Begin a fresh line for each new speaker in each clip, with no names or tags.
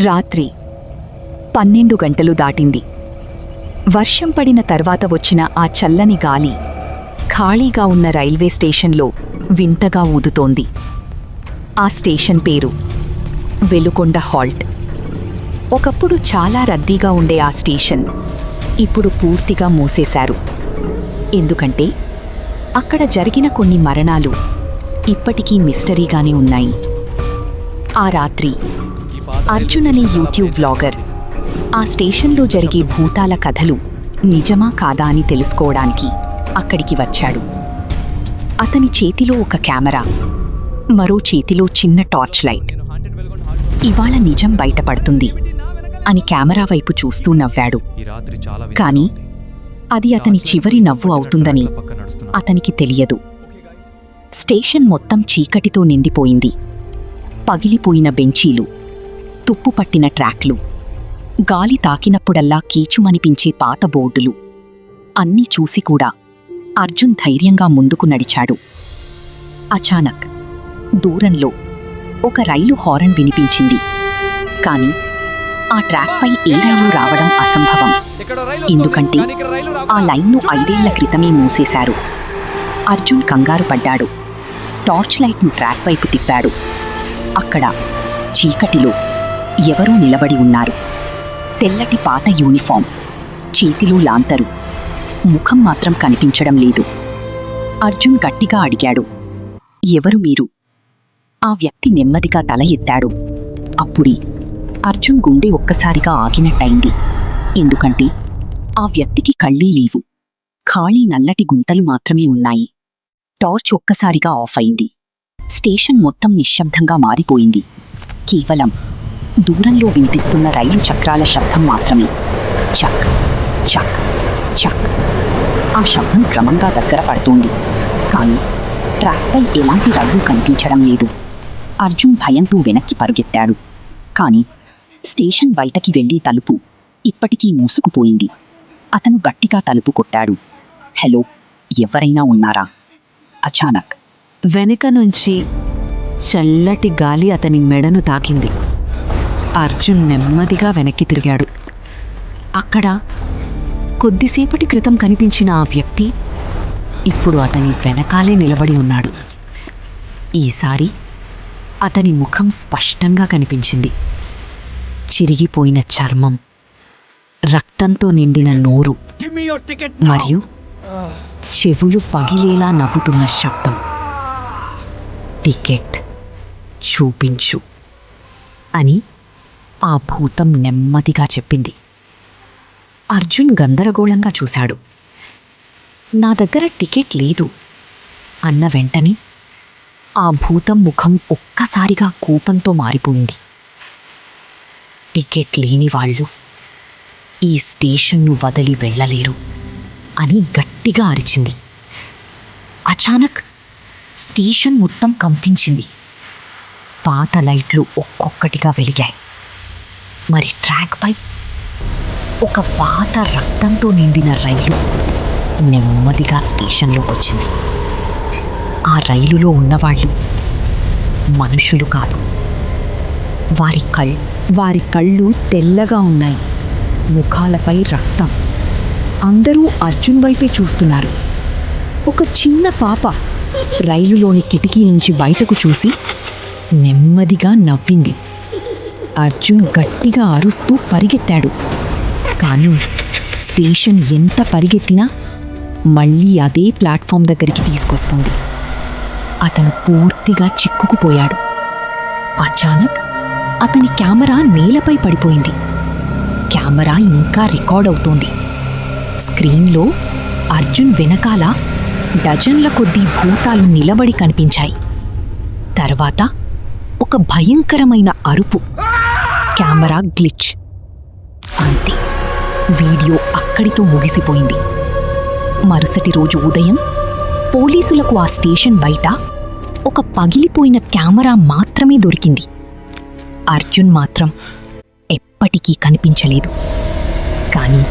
రాత్రి 12 గంటలు దాటింది. వర్షం పడిన తర్వాత వచ్చిన ఆ చల్లని గాలి ఖాళీగా ఉన్న రైల్వే స్టేషన్లో వింతగా ఊదుతోంది. ఆ స్టేషన్ పేరు వెలుకొండ హాల్ట్. ఒకప్పుడు చాలా రద్దీగా ఉండే ఆ స్టేషన్ ఇప్పుడు పూర్తిగా మూసేశారు. ఎందుకంటే అక్కడ జరిగిన కొన్ని మరణాలు ఇప్పటికీ మిస్టరీగానే ఉన్నాయి. ఆ రాత్రి అర్జున్ అనే యూట్యూబ్ బ్లాగర్ ఆ స్టేషన్లో జరిగే భూతాల కథలు నిజమా కాదా అని తెలుసుకోవడానికి అక్కడికి వచ్చాడు. అతని చేతిలో ఒక కెమెరా, మరో చేతిలో చిన్న టార్చ్ లైట్. ఇవాళ నిజం బయటపడుతుంది అని కెమెరా వైపు చూస్తూ నవ్వాడు. కానీ అది అతని చివరి నవ్వు అవుతుందని అతనికి తెలియదు. స్టేషన్ మొత్తం చీకటితో నిండిపోయింది. పగిలిపోయిన బెంచీలు, తుప్పుపట్టిన ట్రాక్లు, గాలి తాకినప్పుడల్లా కీచుమనిపించే పాత బోర్డులు అన్నీ చూసి కూడా అర్జున్ ధైర్యంగా ముందుకు నడిచాడు. అచానక్ దూరంలో ఒక రైలు హారన్ వినిపించింది. కాని ఆ ట్రాక్పై ఏ రైలు రావడం అసంభవం. ఎందుకంటే ఆ లైన్ను 5 ఏళ్ల క్రితమే మూసేశారు. అర్జున్ కంగారు పడ్డాడు. టార్చ్ లైట్ను ట్రాక్ వైపు తిప్పాడు. అక్కడ చీకటిలో ఎవరో నిలబడి ఉన్నారు. తెల్లటి పాత యూనిఫామ్, చేతిలో లాంతరు, ముఖం మాత్రం కనిపించడం లేదు. అర్జున్ గట్టిగా అడిగాడు, ఎవరు మీరు? ఆ వ్యక్తి నెమ్మదిగా తల ఎత్తాడు. అప్పుడే అర్జున్ గుండె ఒక్కసారిగా ఆగినట్టయింది. ఎందుకంటే ఆ వ్యక్తికి కళ్ళే లేవు, ఖాళీ నల్లటి గుంతలు మాత్రమే ఉన్నాయి. టార్చ్ ఒక్కసారిగా ఆఫ్ అయింది. స్టేషన్ మొత్తం నిశ్శబ్దంగా మారిపోయింది. కేవలం దూరంలో వినిపిస్తున్న రైలు చక్రాల శబ్దం మాత్రమే. చక్ చక్ చక్. ఆ శబ్దం క్రమంగా దగ్గర పడుతోంది. కానీ ట్రాక్పై ఎలాంటి రైలు కనిపించడం లేదు. అర్జున్ భయంతో వెనక్కి పరుగెత్తాడు. కానీ స్టేషన్ బయటకి వెళ్లి తలుపు ఇప్పటికీ మూసుకుపోయింది. అతను గట్టిగా తలుపు కొట్టాడు. హలో, ఎవరైనా ఉన్నారా? అచానక్
వెనుక నుంచి చల్లటి గాలి అతని మెడను తాకింది. అర్జున్ నెమ్మదిగా వెనక్కి తిరిగాడు. అక్కడ కొద్దిసేపటి క్రితం కనిపించిన ఆ వ్యక్తి ఇప్పుడు అతని వెనకాలే నిలబడి ఉన్నాడు. ఈసారి అతని ముఖం స్పష్టంగా కనిపించింది. చిరిగిపోయిన చర్మం, రక్తంతో నిండిన నోరు మరియు చెవులు పగిలేలా నవ్వుతున్న శబ్దం. టికెట్ చూపించు అని ఆ భూతం నెమ్మదిగా చెప్పింది. అర్జున్ గందరగోళంగా చూశాడు. నా దగ్గర టికెట్ లేదు అన్న వెంటనే ఆ భూతం ముఖం ఒక్కసారిగా కోపంతో మారిపోయింది. టికెట్ లేని వాళ్ళు ఈ స్టేషన్ను వదిలి వెళ్ళలేరు అని గట్టిగా అరిచింది. అచానక్ స్టేషన్ మొత్తం కంపించింది. పాత లైట్లు ఒక్కొక్కటిగా వెలిగాయి. మరి ట్రాక్పై ఒక పాత రక్తంతో నిండిన రైలు నెమ్మదిగా స్టేషన్లోకి వచ్చింది. ఆ రైలులో ఉన్నవాళ్ళు మనుషులు కాదు. వారి కళ్ళు తెల్లగా ఉన్నాయి, ముఖాలపై రక్తం. అందరూ అర్జున్ వైపే చూస్తున్నారు. ఒక చిన్న పాప రైలులోని కిటికీ నుంచి బయటకు చూసి నెమ్మదిగా నవ్వింది. అర్జున్ గట్టిగా అరుస్తూ పరిగెత్తాడు. కానీ స్టేషన్ ఎంత పరిగెత్తినా మళ్ళీ అదే ప్లాట్ఫామ్ దగ్గరికి తీసుకొస్తుంది. అతను పూర్తిగా చిక్కుకుపోయాడు. అచానక్ అతని కెమెరా నేలపై పడిపోయింది. కెమెరా ఇంకా రికార్డ్ అవుతోంది. స్క్రీన్లో అర్జున్ వెనకాల డజన్ల కొద్దీ భూతాలు నిలబడి కనిపించాయి. తర్వాత ఒక భయంకరమైన అరుపు. Camera glitch. అంతే, వీడియో అక్కడితో ముగిసిపోయింది. మరుసటి రోజు ఉదయం పోలీసులకు ఆ స్టేషన్ బయట ఒక పగిలిపోయిన కెమెరా మాత్రమే దొరికింది. అర్జున్ మాత్రం ఎప్పటికీ కనిపించలేదు. కానీ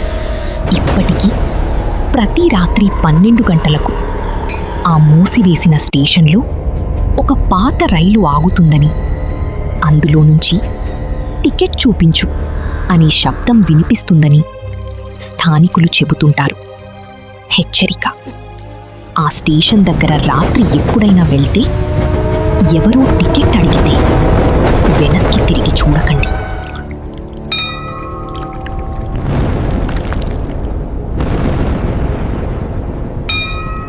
ఇప్పటికీ ప్రతి రాత్రి 12 గంటలకు ఆ మూసివేసిన స్టేషన్లో ఒక పాత రైలు ఆగుతుందని, అందులో నుంచి
టికెట్ చూపించు అనే శబ్దం వినిపిస్తుందని స్థానికులు చెబుతుంటారు. హెచ్చరిక: ఆ స్టేషన్ దగ్గర రాత్రి ఎప్పుడైనా వెళ్తే ఎవరో టికెట్ అడిగితే వెనక్కి తిరిగి చూడకండి.